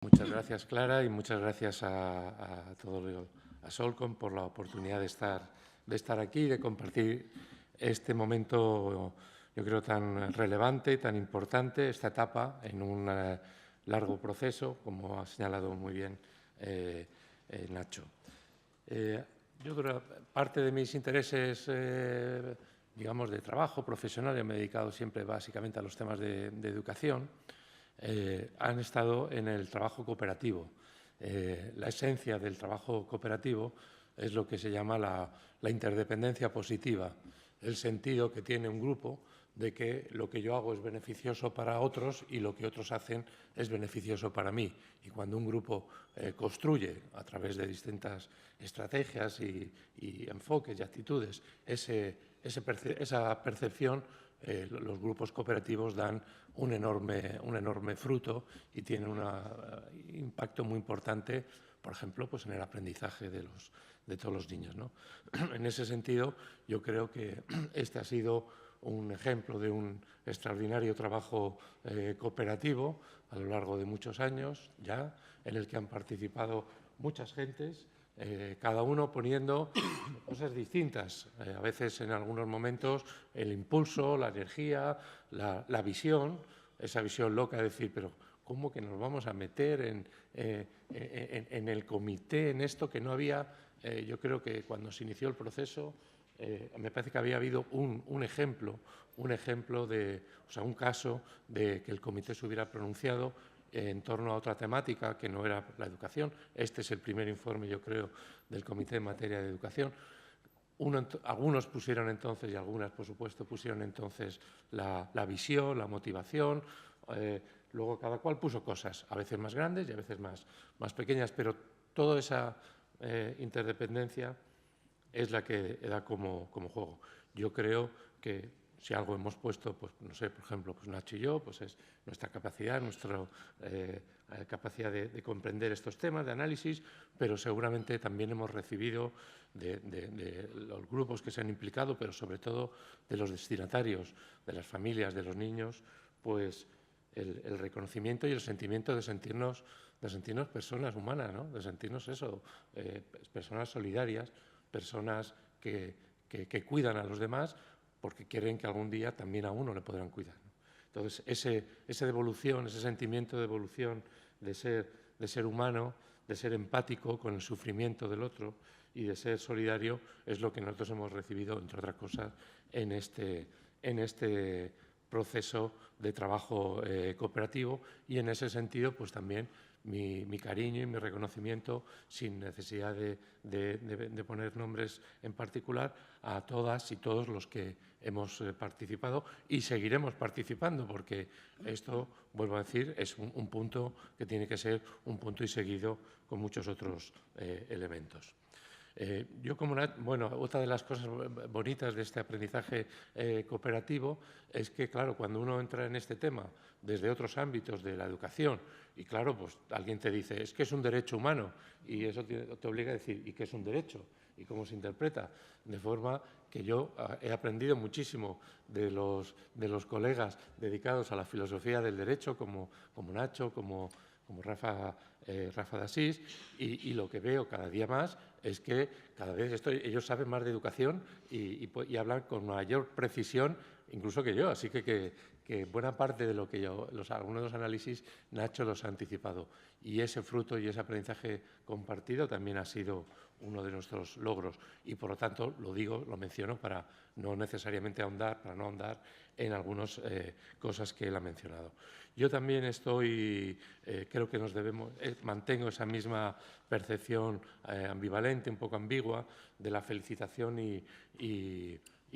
Muchas gracias, Clara, y muchas gracias a Solcom por la oportunidad de estar aquí y de compartir este momento, yo creo, tan relevante, tan importante, esta etapa en un largo proceso, como ha señalado muy bien Nacho. Yo creo que parte de mis intereses, digamos, de trabajo profesional, me he dedicado siempre básicamente a los temas de educación, han estado en el trabajo cooperativo. La esencia del trabajo cooperativo es lo que se llama la interdependencia positiva, el sentido que tiene un grupo de que lo que yo hago es beneficioso para otros y lo que otros hacen es beneficioso para mí. Y cuando un grupo construye, a través de distintas estrategias y enfoques y actitudes, esa percepción, los grupos cooperativos dan un enorme fruto y tienen un impacto muy importante, por ejemplo, pues en el aprendizaje de todos los niños, ¿no? En ese sentido, yo creo que este ha sido un ejemplo de un extraordinario trabajo cooperativo a lo largo de muchos años ya, en el que han participado muchas gentes, cada uno poniendo cosas distintas. A veces, en algunos momentos, el impulso, la energía, la visión, esa visión loca de decir, pero ¿cómo que nos vamos a meter en el comité, en esto que no había? Yo creo que cuando se inició el proceso, me parece que había habido un ejemplo de, o sea, un caso de que el comité se hubiera pronunciado en torno a otra temática que no era la educación. Este es el primer informe, yo creo, del comité en materia de educación. Algunos pusieron entonces, y algunas, por supuesto, pusieron entonces la visión, la motivación. Luego cada cual puso cosas, a veces más grandes y a veces más pequeñas, pero toda esa interdependencia es la que da como juego. Yo creo que si algo hemos puesto, pues no sé, por ejemplo, pues Nacho y yo, pues es nuestra capacidad, nuestra capacidad de comprender estos temas, de análisis, pero seguramente también hemos recibido de los grupos que se han implicado, pero sobre todo de los destinatarios, de las familias, de los niños, pues el reconocimiento y el sentimiento de sentirnos personas humanas, ¿no? De sentirnos eso, personas solidarias, personas que cuidan a los demás porque quieren que algún día también a uno le podrán cuidar, ¿no? Entonces, esa devolución, ese sentimiento de devolución de ser humano, de ser empático con el sufrimiento del otro y de ser solidario es lo que nosotros hemos recibido, entre otras cosas, en este proceso de trabajo cooperativo, y en ese sentido, pues también mi cariño y mi reconocimiento, sin necesidad de poner nombres en particular, a todas y todos los que hemos participado y seguiremos participando, porque esto, vuelvo a decir, es un punto que tiene que ser un punto y seguido con muchos otros elementos. Bueno, otra de las cosas bonitas de este aprendizaje cooperativo es que, claro, cuando uno entra en este tema desde otros ámbitos de la educación, y claro, pues alguien te dice, es que es un derecho humano, y eso te obliga a decir, ¿y qué es un derecho? ¿Y cómo se interpreta? De forma que yo he aprendido muchísimo de los colegas dedicados a la filosofía del derecho, como Nacho, como Rafa de Asís, y lo que veo cada día más es que cada vez ellos saben más de educación y hablan con mayor precisión incluso que yo. Así que buena parte de lo que algunos de los análisis Nacho los ha anticipado. Y ese fruto y ese aprendizaje compartido también ha sido uno de nuestros logros. Y, por lo tanto, lo menciono para no necesariamente para no ahondar en algunas cosas que él ha mencionado. Yo también creo que mantengo esa misma percepción ambivalente, un poco ambigua, de la felicitación y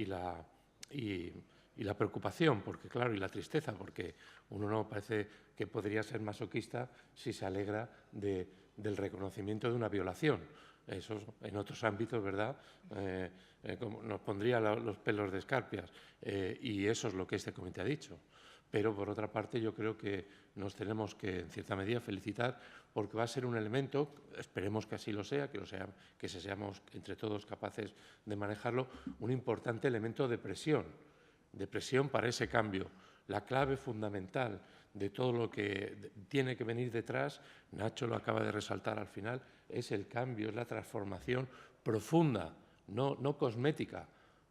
la preocupación, porque claro, y la tristeza, porque uno no parece que podría ser masoquista si se alegra del reconocimiento de una violación. Eso en otros ámbitos, ¿verdad? Nos pondría los pelos de escarpias, y eso es lo que este comité ha dicho. Pero, por otra parte, yo creo que nos tenemos que, en cierta medida, felicitar porque va a ser un elemento, esperemos que así lo sea, que seamos entre todos capaces de manejarlo, un importante elemento de presión para ese cambio. la clave fundamental de todo lo que tiene que venir detrás, Nacho lo acaba de resaltar al final, es el cambio, es la transformación profunda, no cosmética,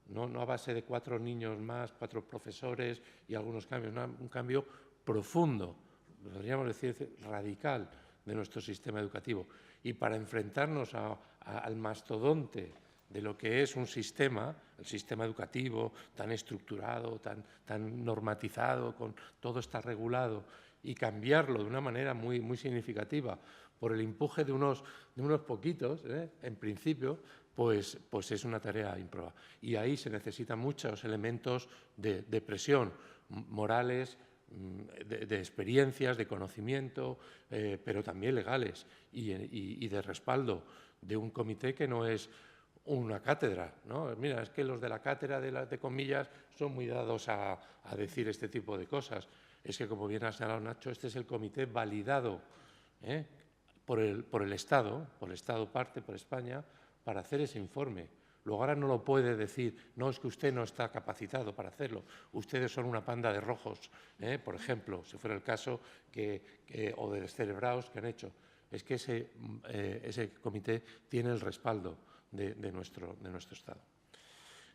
no a base de 4 niños más, 4 profesores y algunos cambios, un cambio profundo, podríamos decir radical, de nuestro sistema educativo. Y para enfrentarnos al mastodonte de lo que es un sistema, el sistema educativo tan estructurado, tan normatizado, con todo está regulado, y cambiarlo de una manera muy significativa por el empuje de unos poquitos, en principio, pues es una tarea ímproba. Y ahí se necesitan muchos elementos de presión, morales, de experiencias, de conocimiento, pero también legales y de respaldo de un comité que no es una cátedra, ¿no? Mira, es que los de la cátedra de comillas son muy dados a decir este tipo de cosas. Es que, como bien ha señalado Nacho, este es el comité validado por el Estado parte, por España, para hacer ese informe. Luego ahora no lo puede decir, no, es que usted no está capacitado para hacerlo, ustedes son una panda de rojos, por ejemplo, si fuera el caso, o de descerebrados que han hecho. Es que ese comité tiene el respaldo de nuestro Estado.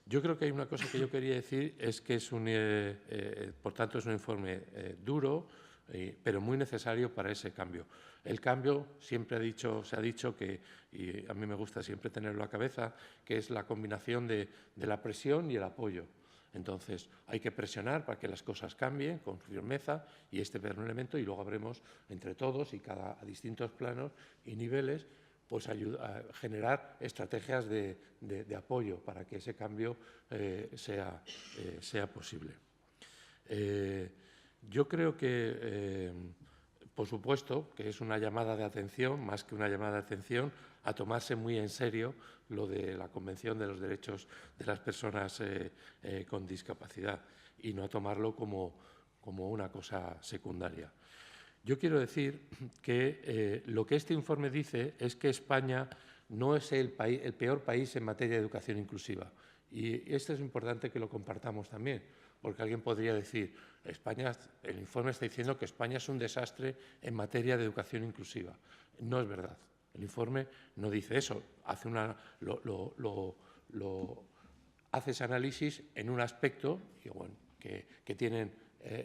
Yo creo que hay una cosa que yo quería decir, es que por tanto es un informe duro, pero muy necesario para ese cambio. El cambio siempre se ha dicho que, y a mí me gusta siempre tenerlo a cabeza, que es la combinación de la presión y el apoyo. Entonces, hay que presionar para que las cosas cambien con firmeza y este primer elemento, y luego habremos entre todos y a distintos planos y niveles, pues a generar estrategias de apoyo para que ese cambio sea posible. Yo creo que, por supuesto, que es una llamada de atención, más que una llamada de atención, a tomarse muy en serio lo de la Convención de los Derechos de las Personas con Discapacidad y no a tomarlo como una cosa secundaria. Yo quiero decir que lo que este informe dice es que España no es el peor país en materia de educación inclusiva. Y esto es importante que lo compartamos también, porque alguien podría decir, el informe está diciendo que España es un desastre en materia de educación inclusiva. No es verdad. El informe no dice eso. Hace ese análisis en un aspecto que tienen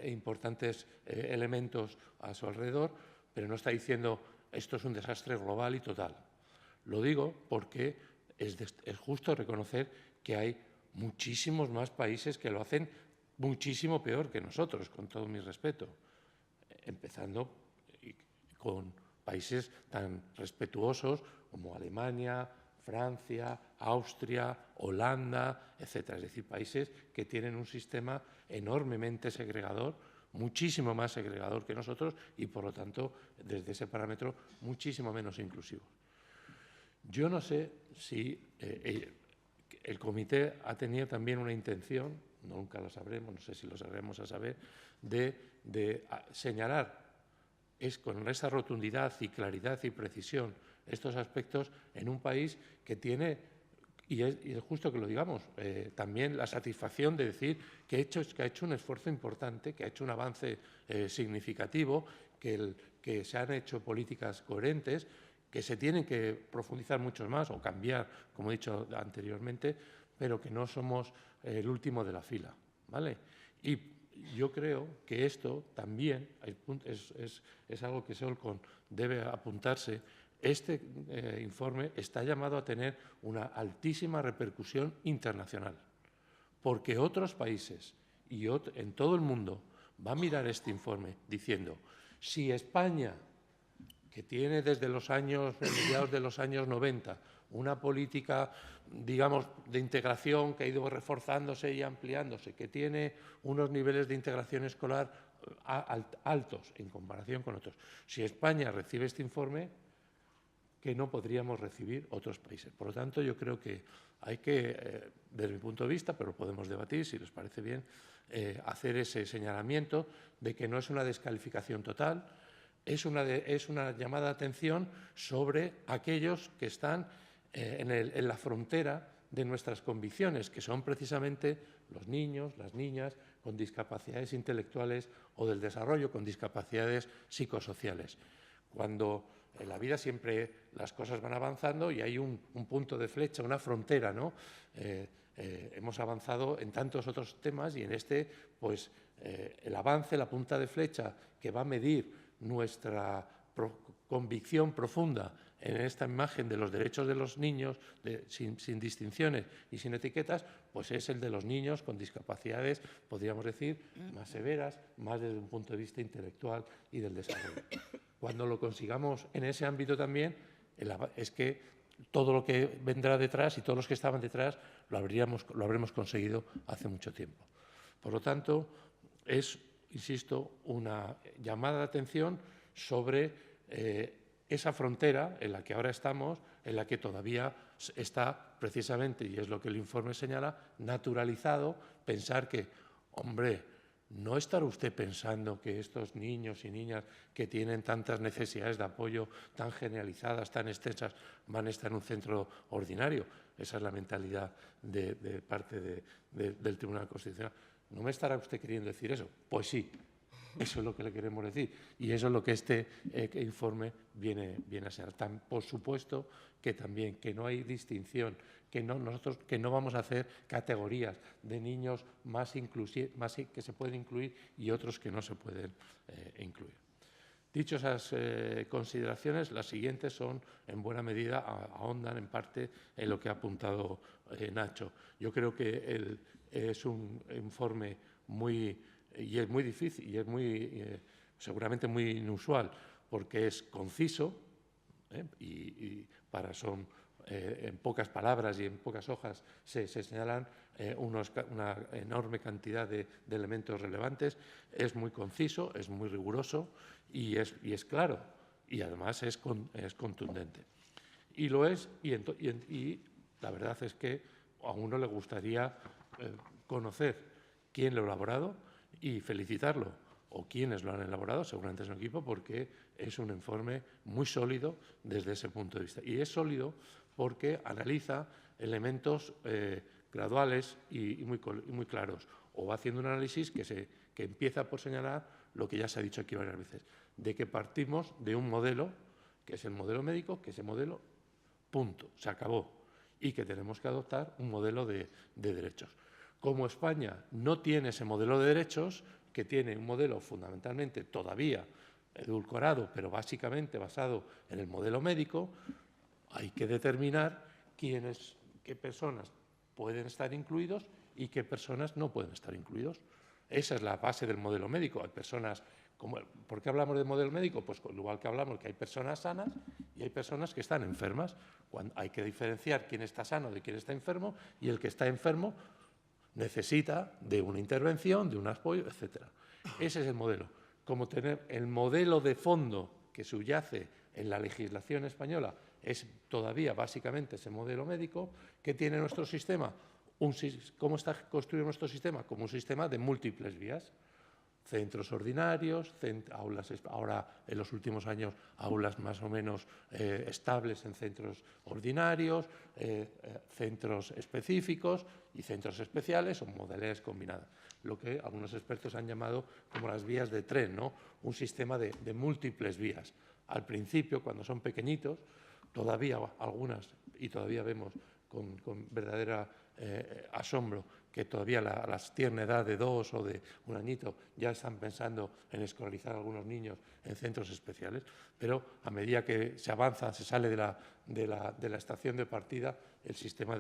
importantes elementos a su alrededor, pero no está diciendo esto es un desastre global y total. Lo digo porque es justo reconocer que hay muchísimos más países que lo hacen muchísimo peor que nosotros, con todo mi respeto, empezando con países tan respetuosos como Alemania, Francia, Austria, Holanda, etcétera. Es decir, países que tienen un sistema enormemente segregador, muchísimo más segregador que nosotros y, por lo tanto, desde ese parámetro, muchísimo menos inclusivo. Yo no sé si el comité ha tenido también una intención, nunca lo sabremos, no sé si lo sabremos a saber, de señalar con esa rotundidad y claridad y precisión estos aspectos en un país que tiene, y es justo que lo digamos, también la satisfacción de decir que ha hecho un esfuerzo importante, que ha hecho un avance significativo, que se han hecho políticas coherentes, que se tienen que profundizar mucho más o cambiar, como he dicho anteriormente, pero que no somos el último de la fila, ¿vale? Y yo creo que esto también es algo que Solcon debe apuntarse. Este informe está llamado a tener una altísima repercusión internacional, porque otros países y en todo el mundo va a mirar este informe diciendo, si España, que tiene desde mediados de los años 90, una política, digamos, de integración que ha ido reforzándose y ampliándose, que tiene unos niveles de integración escolar altos en comparación con otros. Si España recibe este informe, que no podríamos recibir otros países. Por lo tanto, yo creo que hay que, desde mi punto de vista, pero podemos debatir, si les parece bien, hacer ese señalamiento de que no es una descalificación total, es una llamada de atención sobre aquellos que están en la frontera de nuestras convicciones, que son precisamente los niños, las niñas, con discapacidades intelectuales o del desarrollo con discapacidades psicosociales. Cuando en la vida siempre las cosas van avanzando y hay un punto de flecha, una frontera, ¿no? Hemos avanzado en tantos otros temas y en este, pues, el avance, la punta de flecha que va a medir nuestra convicción profunda en esta imagen de los derechos de los niños, sin distinciones y sin etiquetas, pues es el de los niños con discapacidades, podríamos decir, más severas, más desde un punto de vista intelectual y del desarrollo. Cuando lo consigamos en ese ámbito también, es que todo lo que vendrá detrás y todos los que estaban detrás lo habremos conseguido hace mucho tiempo. Por lo tanto, es, insisto, una llamada de atención sobre esa frontera en la que ahora estamos, en la que todavía está precisamente, y es lo que el informe señala, naturalizado pensar que, hombre, ¿no estará usted pensando que estos niños y niñas que tienen tantas necesidades de apoyo tan generalizadas, tan extensas, van a estar en un centro ordinario? Esa es la mentalidad de parte del Tribunal Constitucional. ¿No me estará usted queriendo decir eso? Pues sí, eso es lo que le queremos decir y eso es lo que este informe viene a ser. Por supuesto que también que no hay distinción, que no vamos a hacer categorías de niños más que se pueden incluir y otros que no se pueden incluir. Dicho esas consideraciones, las siguientes son, en buena medida, ahondan en parte en lo que ha apuntado Nacho. Yo creo que es un informe y es muy difícil y es seguramente muy inusual, porque es conciso son en pocas palabras y en pocas hojas se señalan una enorme cantidad de elementos relevantes. Es muy conciso, es muy riguroso y es claro y además es contundente. Y lo es y la verdad es que a uno le gustaría conocer quién lo ha elaborado y felicitarlo o quienes lo han elaborado, seguramente es un equipo, porque es un informe muy sólido desde ese punto de vista. Y es sólido porque analiza elementos graduales y muy claros, o va haciendo un análisis que empieza por señalar lo que ya se ha dicho aquí varias veces, de que partimos de un modelo, que es el modelo médico, que ese modelo, punto, se acabó, y que tenemos que adoptar un modelo de derechos. Como España no tiene ese modelo de derechos, que tiene un modelo fundamentalmente todavía edulcorado, pero básicamente basado en el modelo médico, hay que determinar qué personas pueden estar incluidos y qué personas no pueden estar incluidos. Esa es la base del modelo médico. Hay personas, ¿por qué hablamos del modelo médico? Pues igual que hablamos que hay personas sanas y hay personas que están enfermas. Hay que diferenciar quién está sano de quién está enfermo y el que está enfermo necesita de una intervención, de un apoyo, etc. Ese es el modelo. Como tener el modelo de fondo que subyace en la legislación española es todavía básicamente ese modelo médico que tiene nuestro sistema. ¿Cómo está construido nuestro sistema? Como un sistema de múltiples vías. Centros ordinarios, aulas, ahora en los últimos años aulas más o menos estables en centros ordinarios, centros específicos y centros especiales o modalidades combinadas. Lo que algunos expertos han llamado como las vías de tren, ¿no? Un sistema de múltiples vías. Al principio, cuando son pequeñitos, todavía algunas, y todavía vemos con verdadera asombro, que todavía a la tierna edad de 2 o de un añito ya están pensando en escolarizar a algunos niños en centros especiales, pero a medida que se avanza, se sale de la estación de partida, el sistema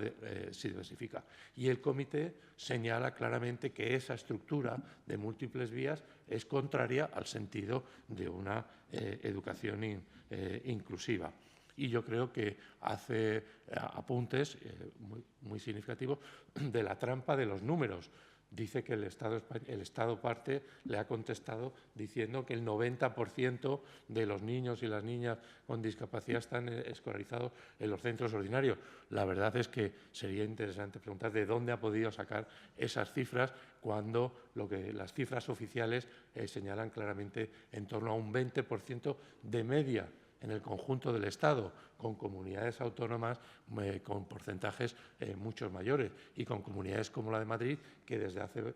se diversifica. Y el comité señala claramente que esa estructura de múltiples vías es contraria al sentido de una educación inclusiva. Y yo creo que hace apuntes muy significativos de la trampa de los números. Dice que el Estado parte le ha contestado diciendo que el 90% de los niños y las niñas con discapacidad están escolarizados en los centros ordinarios. La verdad es que sería interesante preguntar de dónde ha podido sacar esas cifras cuando las cifras oficiales señalan claramente en torno a un 20% de media en el conjunto del Estado, con comunidades autónomas con porcentajes mucho mayores y con comunidades como la de Madrid, que desde hace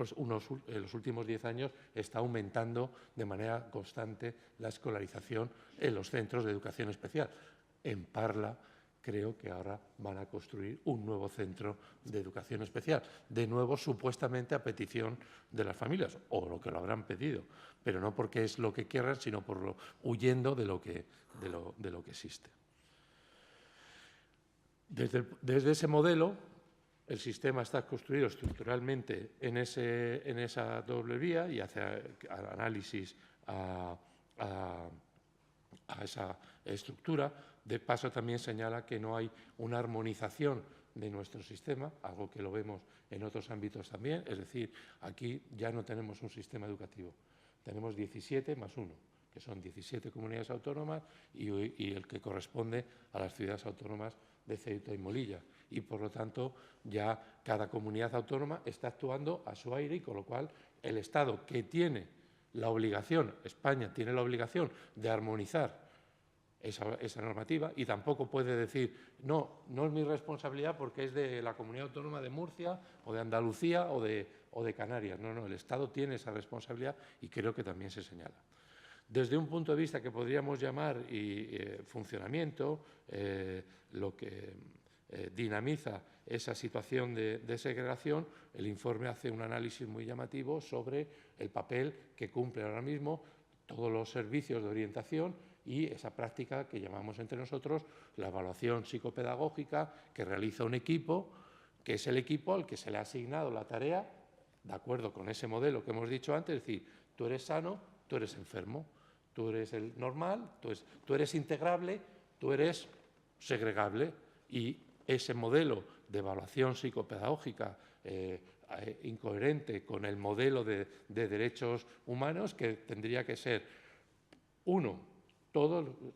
en los últimos 10 años está aumentando de manera constante la escolarización en los centros de educación especial. En Parla creo que ahora van a construir un nuevo centro de educación especial, de nuevo supuestamente a petición de las familias, o lo que lo habrán pedido, pero no porque es lo que quieran, sino huyendo de lo que existe. Desde ese modelo, el sistema está construido estructuralmente en esa doble vía y hace análisis a esa estructura. De paso, también señala que no hay una armonización de nuestro sistema, algo que lo vemos en otros ámbitos también. Es decir, aquí ya no tenemos un sistema educativo, tenemos 17 más 1, que son 17 comunidades autónomas y el que corresponde a las ciudades autónomas de Ceuta y Melilla. Y, por lo tanto, ya cada comunidad autónoma está actuando a su aire y, con lo cual, el Estado, que tiene la obligación, España tiene la obligación de armonizar esa normativa, y tampoco puede decir no es mi responsabilidad porque es de la Comunidad Autónoma de Murcia o de Andalucía o de Canarias. No, el Estado tiene esa responsabilidad y creo que también se señala. Desde un punto de vista que podríamos llamar funcionamiento, lo que dinamiza esa situación de segregación, el informe hace un análisis muy llamativo sobre el papel que cumple ahora mismo todos los servicios de orientación y esa práctica que llamamos entre nosotros la evaluación psicopedagógica, que realiza un equipo, que es el equipo al que se le ha asignado la tarea, de acuerdo con ese modelo que hemos dicho antes, es decir, tú eres sano, tú eres enfermo, tú eres el normal, tú eres integrable, tú eres segregable, y ese modelo de evaluación psicopedagógica incoherente con el modelo de derechos humanos, que tendría que ser,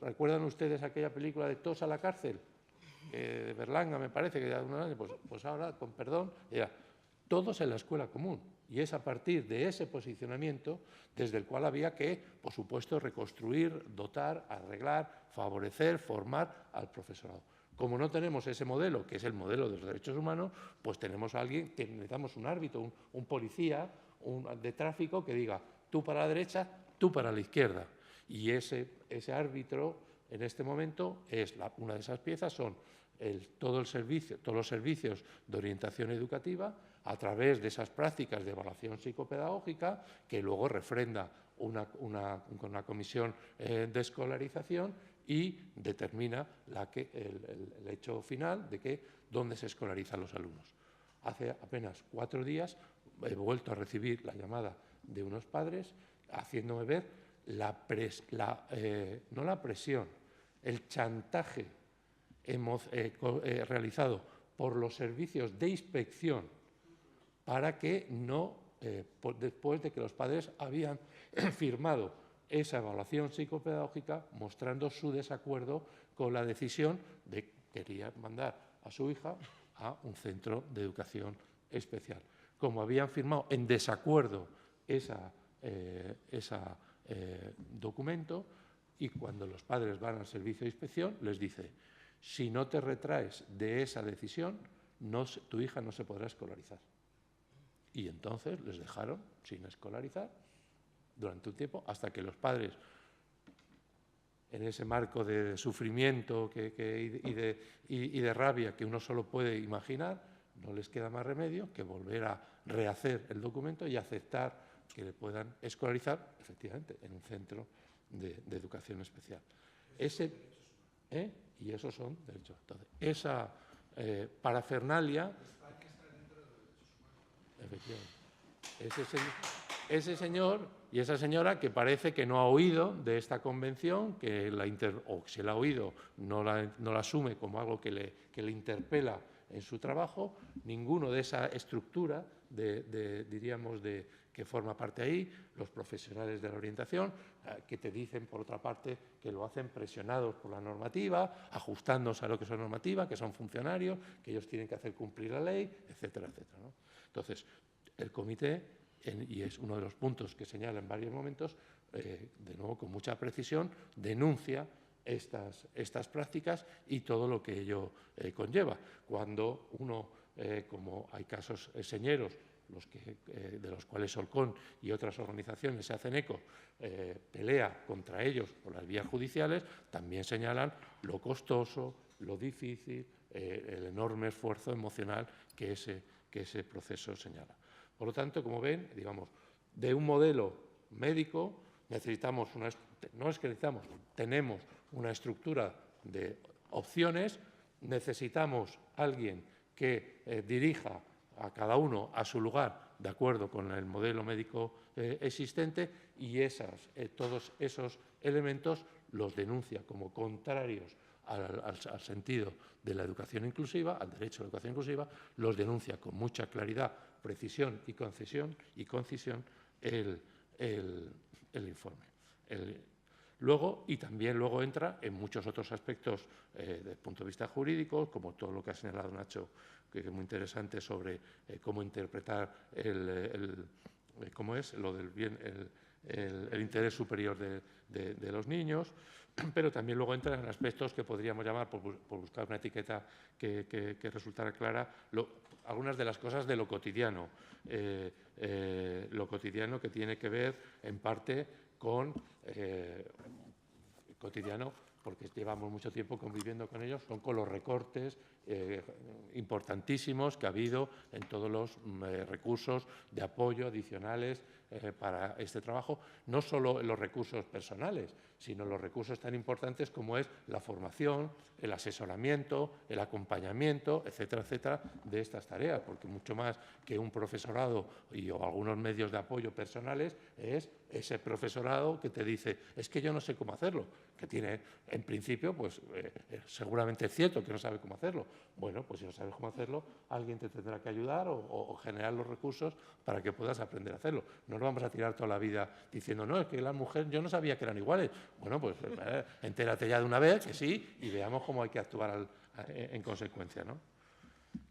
¿recuerdan ustedes aquella película de Todos a la cárcel? De Berlanga, me parece, que ya pues ahora, con perdón, todos en la escuela común. Y es a partir de ese posicionamiento desde el cual había que, por supuesto, reconstruir, dotar, arreglar, favorecer, formar al profesorado. Como no tenemos ese modelo, que es el modelo de los derechos humanos, pues tenemos a alguien que necesitamos un árbitro, un policía de tráfico que diga tú para la derecha, tú para la izquierda. Y ese árbitro, en este momento, una de esas piezas son todos los servicios de orientación educativa a través de esas prácticas de evaluación psicopedagógica que luego refrenda con una comisión de escolarización y determina el hecho final de dónde se escolarizan los alumnos. Hace apenas 4 días he vuelto a recibir la llamada de unos padres haciéndome ver no la presión, el chantaje realizado por los servicios de inspección para que después de que los padres habían firmado esa evaluación psicopedagógica mostrando su desacuerdo con la decisión de que quería mandar a su hija a un centro de educación especial. Como habían firmado en desacuerdo ese documento, y cuando los padres van al servicio de inspección les dice: si no te retraes de esa decisión, tu hija no se podrá escolarizar. Y entonces les dejaron sin escolarizar durante un tiempo, hasta que los padres, en ese marco de sufrimiento y de rabia que uno solo puede imaginar, no les queda más remedio que volver a rehacer el documento y aceptar que le puedan escolarizar, efectivamente, en un centro de educación especial. Y esos son derechos. Entonces, esa parafernalia, efectivamente, ese señor y esa señora que parece que no ha oído de esta convención, o si la ha oído no la asume como algo que le interpela en su trabajo, ninguno de esa estructura diríamos, que forma parte ahí, los profesionales de la orientación, que te dicen, por otra parte, que lo hacen presionados por la normativa, ajustándose a lo que es la normativa, que son funcionarios, que ellos tienen que hacer cumplir la ley, etcétera, etcétera, ¿no? Entonces, el comité, y es uno de los puntos que señala en varios momentos, de nuevo con mucha precisión, denuncia estas prácticas y todo lo que ello conlleva. Cuando uno, como hay casos señeros de los cuales Solcon y otras organizaciones se hacen eco, pelea contra ellos por las vías judiciales, también señalan lo costoso, lo difícil, el enorme esfuerzo emocional que ese proceso señala. Por lo tanto, como ven, digamos, de un modelo médico tenemos una estructura de opciones, necesitamos alguien que dirija a cada uno a su lugar de acuerdo con el modelo médico existente y todos esos elementos los denuncia como contrarios al sentido de la educación inclusiva, al derecho a la educación inclusiva, los denuncia con mucha claridad, precisión y concisión el informe. Luego entra en muchos otros aspectos desde el punto de vista jurídico, como todo lo que ha señalado Nacho, que es muy interesante sobre cómo interpretar cómo es lo del bien, el interés superior de los niños, pero también luego entra en aspectos que podríamos llamar, por buscar una etiqueta que resultara clara, algunas de las cosas de lo cotidiano que tiene que ver en parte con cotidiano, porque llevamos mucho tiempo conviviendo con ellos, son con los recortes importantísimos que ha habido en todos los recursos de apoyo adicionales para este trabajo, no solo en los recursos personales, sino los recursos tan importantes como es la formación, el asesoramiento, el acompañamiento, etcétera, etcétera, de estas tareas, porque mucho más que un profesorado o algunos medios de apoyo personales es ese profesorado que te dice, es que yo no sé cómo hacerlo, que tiene, en principio, pues seguramente es cierto que no sabe cómo hacerlo. Bueno, pues si no sabes cómo hacerlo, alguien te tendrá que ayudar o generar los recursos para que puedas aprender a hacerlo. No nos vamos a tirar toda la vida diciendo, no, es que las mujeres, yo no sabía que eran iguales. Bueno, pues entérate ya de una vez que sí y veamos cómo hay que actuar en consecuencia, ¿no?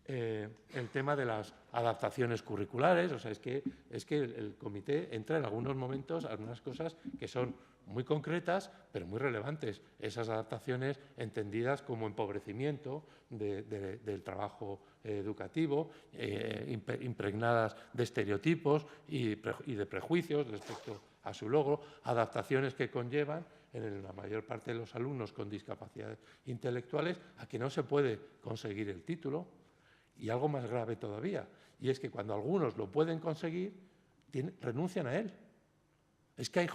El tema de las adaptaciones curriculares, o sea, es que el comité entra en algunos momentos, algunas cosas que son muy concretas, pero muy relevantes. Esas adaptaciones entendidas como empobrecimiento del trabajo educativo, impregnadas de estereotipos y de prejuicios respecto a su logro, adaptaciones que conllevan en la mayor parte de los alumnos con discapacidades intelectuales a que no se puede conseguir el título. Y algo más grave todavía, y es que cuando algunos lo pueden conseguir, renuncian a él. Es que hay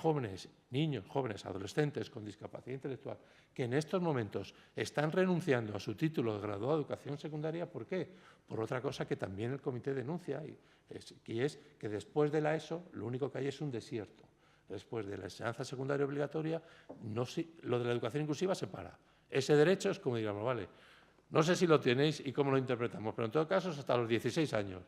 niños, jóvenes, adolescentes con discapacidad intelectual, que en estos momentos están renunciando a su título de graduado de educación secundaria. ¿Por qué? Por otra cosa que también el comité denuncia, y es que después de la ESO lo único que hay es un desierto. Después de la enseñanza secundaria obligatoria, lo de la educación inclusiva se para. Ese derecho es como, digamos, vale, no sé si lo tenéis y cómo lo interpretamos, pero en todo caso es hasta los 16 años.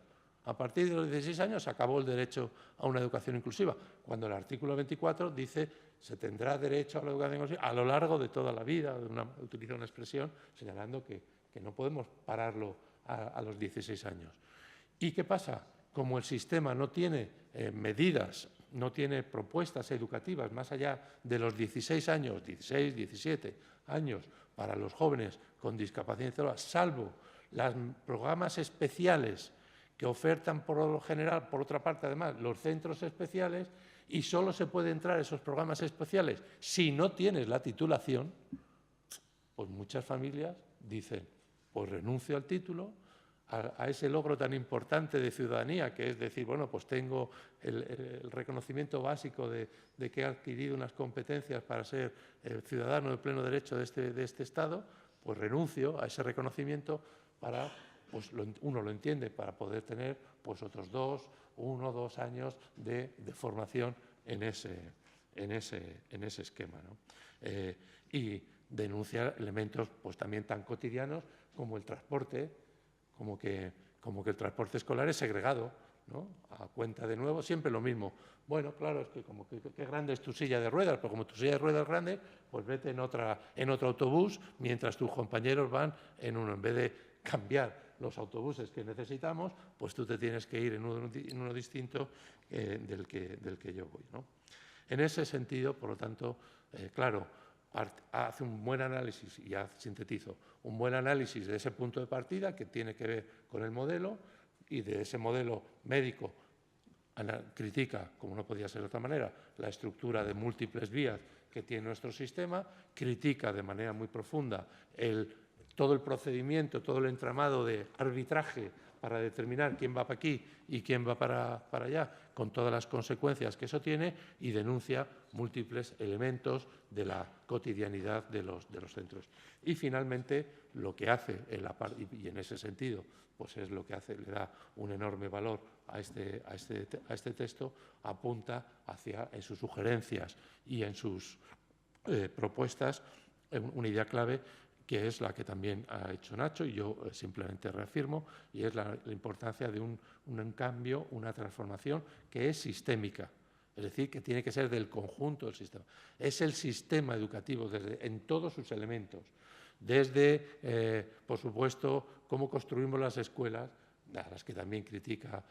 A partir de los 16 años se acabó el derecho a una educación inclusiva, cuando el artículo 24 dice se tendrá derecho a la educación inclusiva a lo largo de toda la vida, utiliza una expresión señalando que no podemos pararlo a los 16 años. ¿Y qué pasa? Como el sistema no tiene medidas, no tiene propuestas educativas más allá de los 16 años, 16, 17 años, para los jóvenes con discapacidad intelectual, salvo los programas especiales que ofertan por lo general, por otra parte además, los centros especiales, y solo se puede entrar a esos programas especiales si no tienes la titulación, pues muchas familias dicen, pues renuncio al título, a ese logro tan importante de ciudadanía, que es decir, bueno, pues tengo el reconocimiento básico de que he adquirido unas competencias para ser ciudadano de pleno derecho de este Estado, pues renuncio a ese reconocimiento para, pues uno lo entiende, para poder tener pues otros 1 o 2 años de formación en ese esquema, ¿no? Y denunciar elementos pues también tan cotidianos como el transporte, como que el transporte escolar es segregado, ¿no? A cuenta de nuevo, siempre lo mismo. Bueno, claro, es que como que qué grande es tu silla de ruedas, pero como tu silla de ruedas es grande, pues vete en otro autobús mientras tus compañeros van en uno. En vez de cambiar los autobuses que necesitamos, pues tú te tienes que ir en uno distinto del que yo voy, ¿no? En ese sentido, por lo tanto, claro, hace un buen análisis, y ya sintetizo, un buen análisis de ese punto de partida que tiene que ver con el modelo, y de ese modelo médico critica, como no podía ser de otra manera, la estructura de múltiples vías que tiene nuestro sistema, critica de manera muy profunda todo el procedimiento, todo el entramado de arbitraje para determinar quién va para aquí y quién va para allá, con todas las consecuencias que eso tiene, y denuncia múltiples elementos de la cotidianidad de los centros. Y finalmente, lo que hace, y en ese sentido, pues es lo que hace, le da un enorme valor a este texto, apunta hacia, en sus sugerencias y en sus propuestas, una idea clave, que es la que también ha hecho Nacho, y yo simplemente reafirmo, y es la importancia de un cambio, una transformación que es sistémica, es decir, que tiene que ser del conjunto del sistema. Es el sistema educativo en todos sus elementos, desde, por supuesto, cómo construimos las escuelas, a las que también critica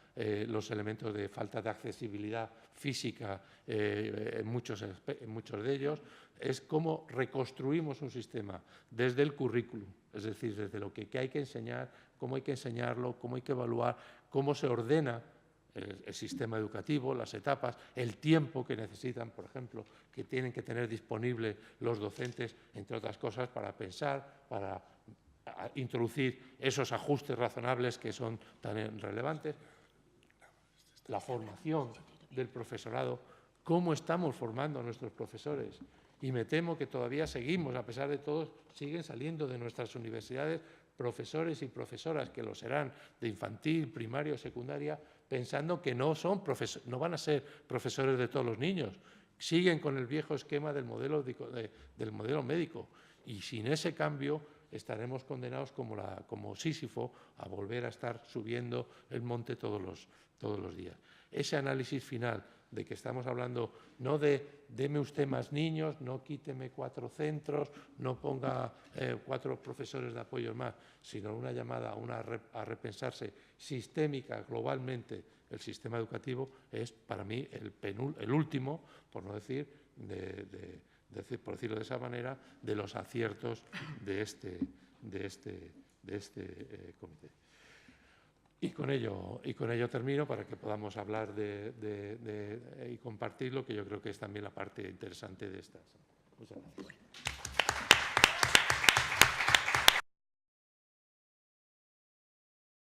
los elementos de falta de accesibilidad física en muchos de ellos, es cómo reconstruimos un sistema desde el currículum, es decir, desde lo que hay que enseñar, cómo hay que enseñarlo, cómo hay que evaluar, cómo se ordena el sistema educativo, las etapas, el tiempo que necesitan, por ejemplo, que tienen que tener disponible los docentes, entre otras cosas, para pensar, para introducir esos ajustes razonables que son tan relevantes. La formación del profesorado, cómo estamos formando a nuestros profesores. Y me temo que todavía seguimos, a pesar de todo, siguen saliendo de nuestras universidades profesores y profesoras, que lo serán de infantil, primaria o secundaria, pensando que no van a ser profesores de todos los niños. Siguen con el viejo esquema del modelo médico. Y sin ese cambio estaremos condenados como Sísifo a volver a estar subiendo el monte todos los días. Ese análisis final de que estamos hablando, no de deme usted más niños, no quíteme 4 centros, no ponga 4 profesores de apoyo más, sino una llamada a repensarse sistémica, globalmente, el sistema educativo, es para mí el último, por no decir, por decirlo de esa manera, de los aciertos de este comité. Y con ello termino, para que podamos hablar y compartirlo, que yo creo que es también la parte interesante de estas. Muchas gracias.